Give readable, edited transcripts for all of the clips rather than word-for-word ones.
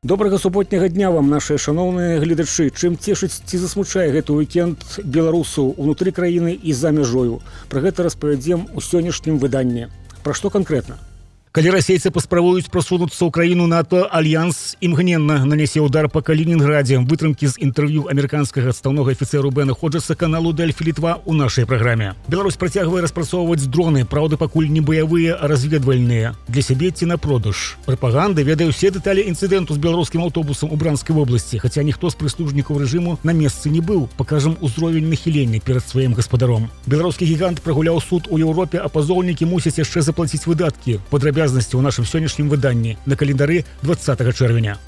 Добрага суботняга дня вам, нашыя шаноўныя гледачы. Чым цешыць ці засмучае гэты уікенд беларусаў унутры краіны і за мяжою? Пра гэта распавядзем у сённяшнім выданні. Пра што канкрэтна? Калі расейцы паспрабуюць прасунуцца ў краіну НАТО, альянс імгненна нанясе ўдар па Калінінградзе. Вытрымкі з інтэрв'ю амерыканскага адстаўнога афіцэру Бена Ходжаса каналу Дельфі Літва ў нашай праграме. Беларусь працягвае распрацоўваць дроны, праўда, пакуль не баявыя, а разведвальныя. Для сябе ці на продаж. Прапаганда ведае ўсе дэталі інцыдэнту з беларускім аўтобусам у Бранскай вобласці, хаця ніхто з прыслужнікаў рэжыму на месцы не быў. Пакажам узровень нахілення перад сваім гаспадаром. Беларускі гігант прагуляў суд у Еўропе, а пазоўнікі мусяць яшчэ заплаціць выдаткі. Падрабязна у нашым сённяшнім выданні на календары 20 чэрвеня.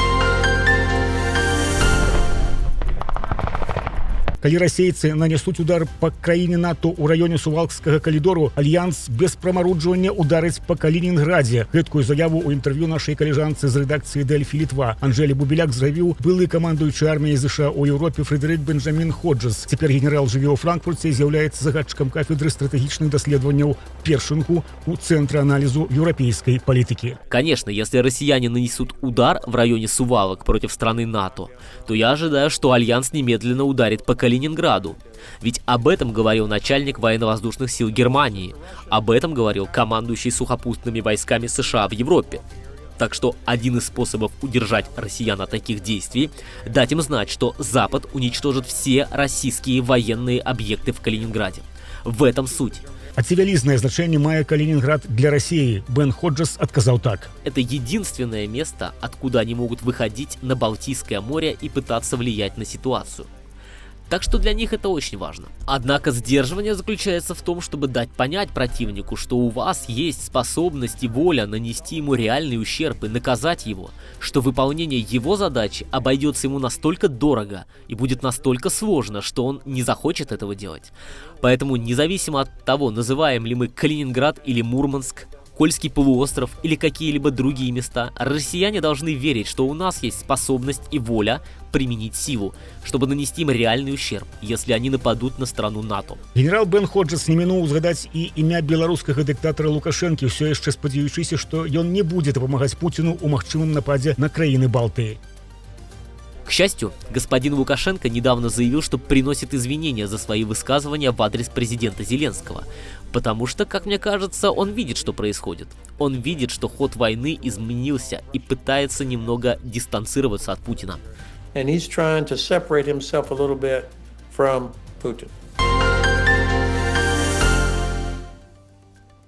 Калі расейцы нанесуць удар па краіне НАТО ў раёне Сувалкскага калідору, альянс без прамаруджвання ударыць па Калінінградзе. Гэткую заяву ў інтэрв'ю нашай калежанцы з рэдакцыі Дельфі Літва Анжэлі Бубеляк заявіў былы камандуючы арміяй ЗША ў Еўропе Фрэдэрык Бенджамін Ходжас. Цяпер генерал жыве ў Франкфурце і з'яўляецца загадчыкам кафедры стратэгічных даследаванняў Першынку у Цэнтры анализу европейской политики. Конечно, если россияне нанесут удар в районе Сувалок против страны НАТО, то я ожидаю, что Альянс немедленно ударит по Калининграду. Ведь об этом говорил начальник военно-воздушных сил Германии, об этом говорил командующий сухопутными войсками США в Европе. Так что один из способов удержать россиян от таких действий – дать им знать, что Запад уничтожит все российские военные объекты в Калининграде. В этом суть. А ці вялізнае значэнне мае Калининград для России? Бен Ходжас отказал так. Это единственное место, откуда они могут выходить на Балтийское море и пытаться влиять на ситуацию. Так что для них это очень важно. Однако сдерживание заключается в том, чтобы дать понять противнику, что у вас есть способность и воля нанести ему реальный ущерб и наказать его, что выполнение его задачи обойдется ему настолько дорого и будет настолько сложно, что он не захочет этого делать. Поэтому независимо от того, называем ли мы Калининград или Мурманск, Кольский полуостров или какие-либо другие места, россияне должны верить, что у нас есть способность и воля применить силу, чтобы нанести им реальный ущерб, если они нападут на страну НАТО. Генерал Бен Ходжас не мінуў узгадаць і імя беларускага дыктатара Лукашэнкі, ўсё яшчэ спадзяючыся, што ён не будзе дапамагаць Пуціну ў магчымым нападзе на краіны Балтыі. К счастью, господин Лукашенко недавно заявил, что приносит извинения за свои высказывания в адрес президента Зеленского, потому что, как мне кажется, он видит, что происходит. Он видит, что ход войны изменился и пытается немного дистанцироваться от Путина. And he's trying to separate himself a little bit from Putin.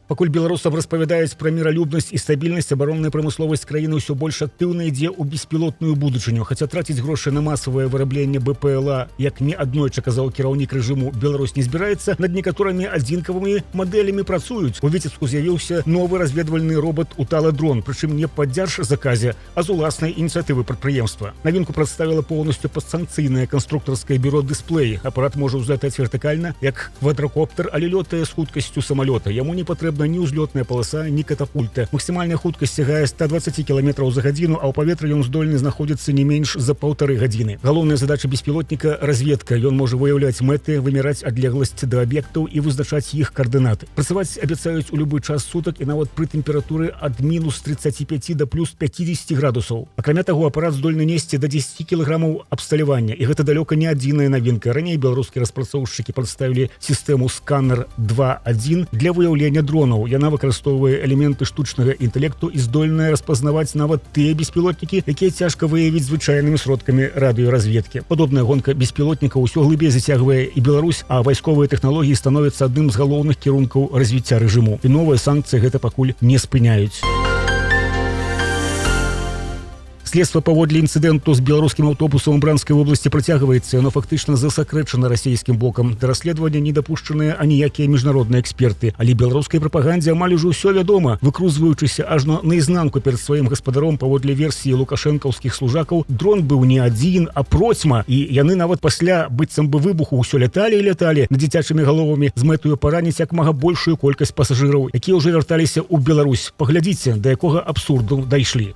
Пакуль беларусам распавядаюць пра міралюбнасць і стабільнасць, абаронная прамысловасць краіны ўсё больш актыўна ідзе ў беспілотную будучыню. Хаця траціць грошы на масавае вырабленне БПЛА, як не аднойчы казаў кіраўнік рэжыму, Беларусь не збіраецца, над некаторымі адзінкавымі мадэлямі працуюць. У Віцебску з'явіўся новы разведвальны робот «Утала-дрон», прычым не па дзяржзаказе, а з уласнай ініцыятывы прадпрыемства. Навінку прадставіла поўнасцю падстанцыйнае канструктарскае бюро «Дысплей». Апарат можа ўзлятаць вертыкальна, як квадракоптер, але лётае з хуткасцю самалёта. Яму не патрэбна ні ўзлётная паласа, ні катапульта. Максімальная хуткасць сягае 120 км за гадзіну, а ў паветры ён здольны знаходзіцца не менш за 1,5 гадзіны. Галоўная задача беспілотніка – разведка. Ён можа выяўляць мэты, вымяраць адлегласць да аб'ектаў і вызначаць іх каардынаты. Працаваць абяцаюць у любы час сутак і нават пры тэмпературы ад мінус 35 да плюс 50 градусаў. Акрамя таго, апарат здольны несці да 10 кілаграмаў абсталявання. І гэта далёка не адзіная навінка. Раней беларускія распрацоўшчыкі прадставілі сістэму «Сканер 2.1» для выяўлення дронаў. Яна выкарыстоўвае элементы штучнага інтэлекту і здольная распазнаваць нават тыя беспілотнікі, якія цяжка выявіць звычайнымі сродкамі радыёразведкі. Падобная гонка беспілотнікаў усё глыбей зацягвае і Беларусь, а вайсковыя тэхналогіі становяцца адным з галоўных кірункаў развіцця рэжыму. І новыя санкцыі гэта пакуль не спыняюць. Следства паводле інцыдэнту з беларускім аўтобусам у Бранскай вобласці працягваецца, яно фактычна засакрэчана расійскім бокам. Да расследавання не дапушчаныя аніякія міжнародныя эксперты, але беларускай прапагандзе амаль ужо ўсё вядома. Выкрузваючыся ажно наізнанку перад сваім гаспадаром паводле версіі лукашэнкаўскіх служакаў, дрон быў не адзін, а процьма, і яны нават пасля быццам бы выбуху ўсё ляталі і ляталі над дзіцячымі галовамі з мэтаю параніць як мага большую колькасць пасажыраў, якія ўжо вярталіся ў Беларусь. Паглядзіце, да якога абсурду дайшлі.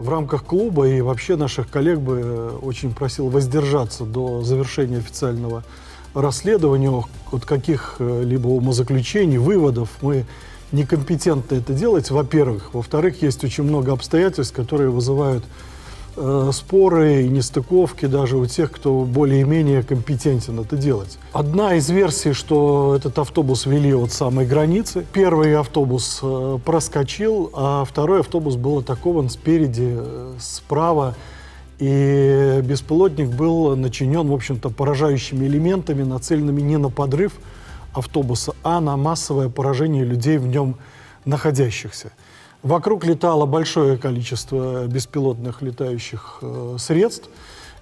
В рамках клуба и вообще наших коллег бы очень просил воздержаться до завершения официального расследования от каких-либо умозаключений, выводов. Мы некомпетентны это делать, во-первых. Во-вторых, есть очень много обстоятельств, которые вызывают споры и нестыковки даже у тех, кто более-менее компетентен это делать. Одна из версий, что этот автобус вели от самой границы. Первый автобус проскочил, а второй автобус был атакован спереди, справа. И беспилотник был начинен, в общем-то, поражающими элементами, нацеленными не на подрыв автобуса, а на массовое поражение людей в нем находящихся. Вокруг летало большое количество беспилотных летающих средств.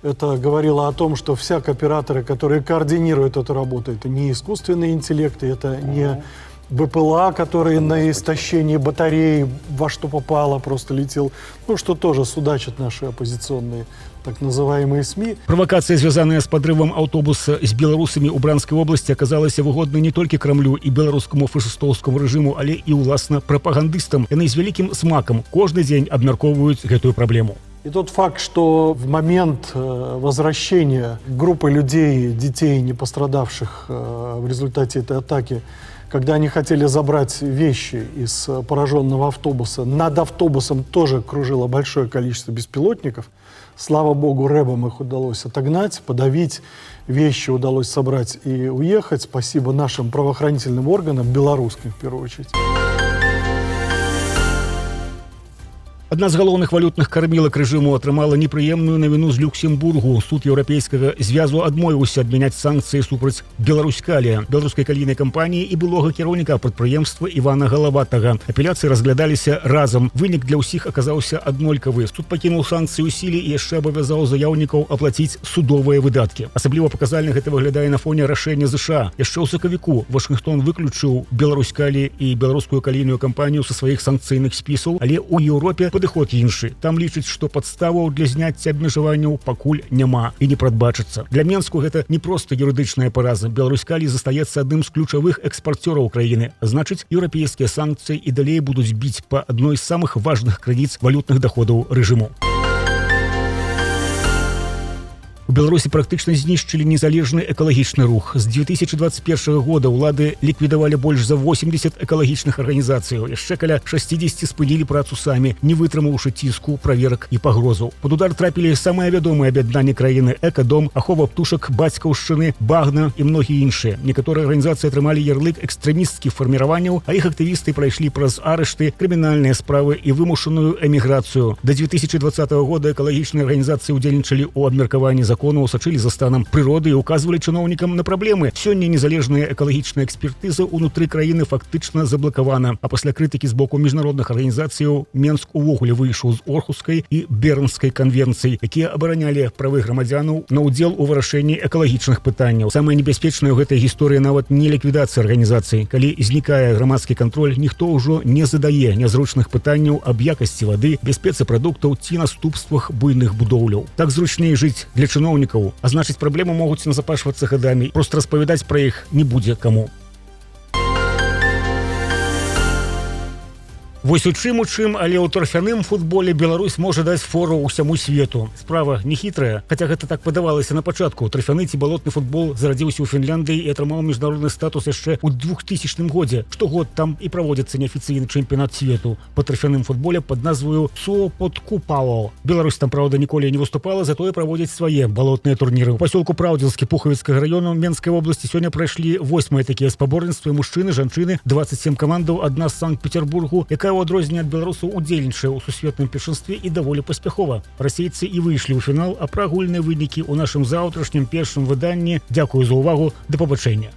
Это говорило о том, что все операторы, которые координируют эту работу, это не искусственные интеллекты, это не БПЛА, который на истощении батареи во что попало просто летел. Ну, что тоже судачат наши оппозиционные так называемые СМИ. Провокация, звязаная с подрывом автобуса с белорусами у Бранской области, оказалась выгодной не только Кремлю и белорусскому фашистовскому режиму, але и уласна пропагандистам. Яны с великим смаком каждый день обмярковывают эту проблему. И тот факт, что в момент возвращения группы людей, детей, не пострадавших в результате этой атаки, когда они хотели забрать вещи из пораженного автобуса, над автобусом тоже кружило большое количество беспилотников. Слава богу, рэбам их удалось отогнать, подавить, вещи удалось собрать и уехать. Спасибо нашим правоохранительным органам, белорусским в первую очередь. Одна з галоўных валютных кармілак рэжыму атрымала непрыемную навіну з Люксембургу. Суд еўрапейскага звязу адмовіўся адмяняць санкцыі супраць Беларускалія, беларускай калійнай кампаніі і былога кіраўніка прадпрыемства Івана Галаватага. Апеляцыі разглядаліся разам. Вынік для ўсіх аказаўся аднолькавы. Суд пакінуў санкцыі ў сіле і яшчэ абавязаў заяўнікаў аплаціць судовыя выдаткі. Асабліва паказальна гэта выглядае на фоне рашэння ЗША. Яшчэ ў сакавіку Вашынгтон выключыў Беларускалі і беларускую калійную кампанію са сваіх санкцыйных спісаў, але ў Еўропе падыход іншы. Там лічаць, што падставаў для зняцця абмежаванняў пакуль няма і не прадбачыцца. Для Менску гэта не проста юрыдычная параза. Беларускалі застаецца адным з ключавых экспарцёраў краіны. Значыць, еўрапейскія санкцыі і далей будуць біць па адной з самых важных крыніц валютных даходаў рэжыму. У Беларусі практычна знішчылі незалежны экалагічны рух. З 2021 года ўлады ліквідавалі больш за 80 экалагічных арганізацыяў. Яшчэ каля 60 спынілі працу самі, не вытрымаўшы ціску, праверак і пагрозаў. Пад удар трапілі самыя вядомыя аб'яднанні краіны: Экадом, Ахова птушак, Бацькаўшчыны, Багна і многія іншыя. Некаторыя арганізацыі атрымалі ярлык экстрэмісцкіх фарміраванняў, а іх актывісты прайшлі праз арышты, крымінальныя справы і вымушаную эміграцыю. Да 2020 года экалагічныя арганізацыі ўдзельнічалі ў абмеркаванні законаў, сачылі за станам прыроды і указвалі чыноўнікам на праблемы. Сёння незалежная экалагічная экспертыза ўнутры краіны фактычна заблакавана. А пасля крытыкі з боку міжнародных арганізацыяў Менск увогуле выйшаў з Орхускай і Бернскай канвенцый, якія абаранялі правы грамадзянаў на ўдзел у вырашэнні экалагічных пытанняў. Самае небяспечнае ў гэтай гісторыі нават не ліквідацыя арганізацый. Калі знікае грамадскі кантроль, ніхто ўжо не задае нязручных пытанняў аб якасці вады, бяспецы прадуктаў ці наступствах буйных будоўляў. Так зручней жыць для чыноўнікаў, а значыць, праблемы могуць назапашвацца гадамі. Проста распавядаць пра іх не будзе каму. Вось у чым, але ў тарфяным футболе Беларусь можа даць фору ўсяму свету. Справа не хітрая, хаця гэта так падавалася на пачатку. Тарфяны ці балотны футбол зарадзіўся ў Фінляндыі і атрымаў міжнародны статус яшчэ ў 2000 годзе. Штогод там і праводзіцца неафіцыйны чэмпіянат свету па тарфяным футболе пад назваю Суоподкупао. Беларусь там, праўда, ніколі не выступала, затое праводзяць свае балотныя турніры. У пасёлку Праўдзінскі Пухавіцкага раёну Менскай вобласці сёння прайшлі 8-е такія спаборніцтвы. Мужчыны, жанчыны, 27 камандаў, адна з Санкт-Петербургу, якая у адрозненне ад беларусаў удзельнічае ў сусветным першынстве і даволі паспяхова. Расейцы і выйшлі ў фінал, а пра агульныя вынікі ў нашым заўтрашнім першым выданні. Дзякую за ўвагу, да пабачэння.